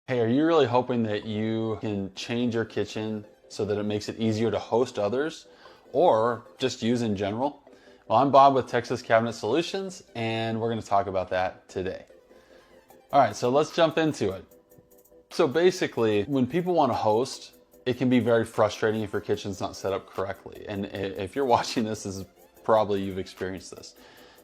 Hey, are you really hoping that you can change your kitchen so that it makes it easier to host others or just use in general? Well, I'm Bob with Texas Cabinet Solutions, and we're going to talk about that today. All right, so let's jump into it. So basically, when people want to host, it can be very frustrating if your kitchen's not set up correctly. And if you're watching this is probably you've experienced this.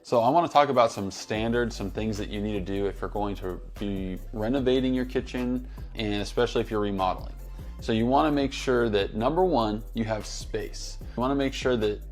So I want to talk about some standards, some things that you need to do if you're going to be renovating your kitchen, and especially if you're remodeling. So you want to make sure that, number one, you have space. You want to make sure that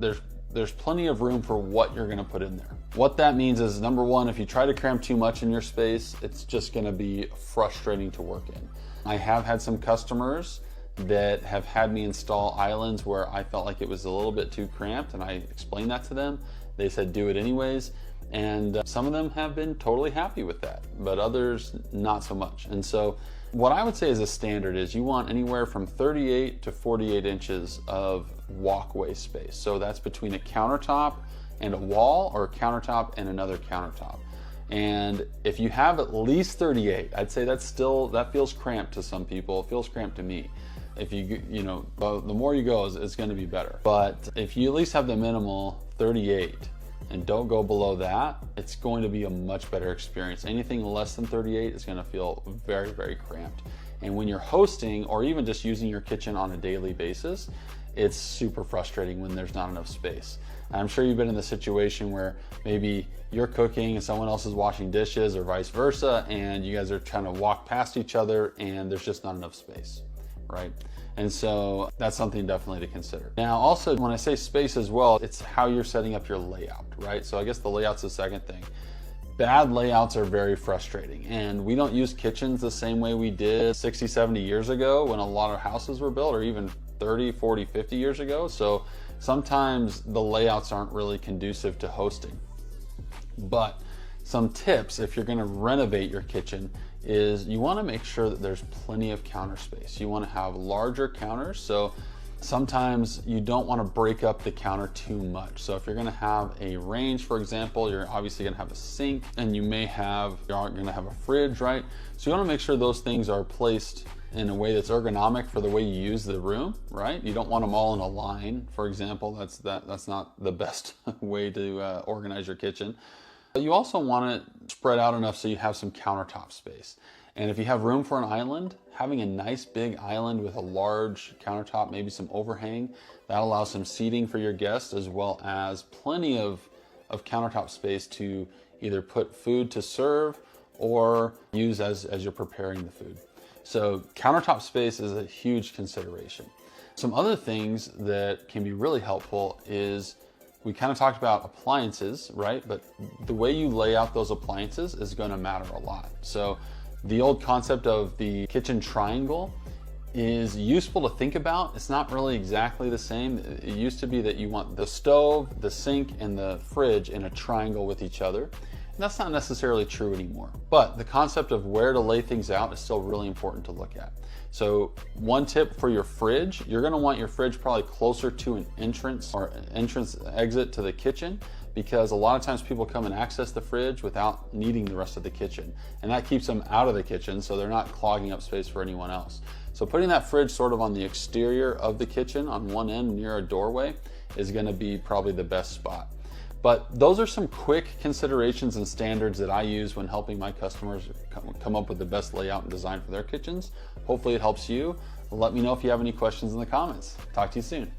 there's plenty of room for what you're going to put in there. What that means is, number one, if you try to cram too much in your space, it's just going to be frustrating to work in. I have had some customers that have had me install islands where I felt like it was a little bit too cramped, and I explained that to them. They said do it anyways, and some of them have been totally happy with that, but others not so much. And so what I would say as a standard is you want anywhere from 38 to 48 inches of walkway space. So that's between a countertop and a wall, or a countertop and another countertop. And if you have at least 38, I'd say that feels cramped to some people. It feels cramped to me. If the more you go, it's going to be better. But if you at least have the minimal 38 and don't go below that, it's going to be a much better experience. Anything less than 38 is going to feel very, very cramped. And when you're hosting, or even just using your kitchen on a daily basis, it's super frustrating when there's not enough space. And I'm sure you've been in the situation where maybe you're cooking and someone else is washing dishes, or vice versa, and you guys are trying to walk past each other and there's just not enough space. Right? And so that's something definitely to consider. Now, also, when I say space as well, it's how you're setting up your layout, right? So I guess the layout's the second thing. Bad layouts are very frustrating, and we don't use kitchens the same way we did 60, 70 years ago when a lot of houses were built, or even 30, 40, 50 years ago. So sometimes the layouts aren't really conducive to hosting. But some tips if you're going to renovate your kitchen is you want to make sure that there's plenty of counter space. You want to have larger counters. So sometimes you don't want to break up the counter too much. So if you're going to have a range, for example, you're obviously going to have a sink, and you're going to have a fridge, right? So you want to make sure those things are placed in a way that's ergonomic for the way you use the room, right? You don't want them all in a line, for example. That's not the best way to organize your kitchen. But you also want it spread out enough so you have some countertop space. And if you have room for an island, having a nice big island with a large countertop, maybe some overhang, that allows some seating for your guests, as well as plenty of countertop space to either put food to serve or use as you're preparing the food. So countertop space is a huge consideration. Some other things that can be really helpful is, we kind of talked about appliances, right? But the way you lay out those appliances is going to matter a lot. So the old concept of the kitchen triangle is useful to think about. It's not really exactly the same. It used to be that you want the stove, the sink, and the fridge in a triangle with each other. And that's not necessarily true anymore. But the concept of where to lay things out is still really important to look at. So one tip for your fridge, you're going to want your fridge probably closer to an entrance or entrance exit to the kitchen, because a lot of times people come and access the fridge without needing the rest of the kitchen, and that keeps them out of the kitchen, so they're not clogging up space for anyone else. So putting that fridge sort of on the exterior of the kitchen on one end near a doorway is going to be probably the best spot. But those are some quick considerations and standards that I use when helping my customers come up with the best layout and design for their kitchens. Hopefully it helps you. Let me know if you have any questions in the comments. Talk to you soon.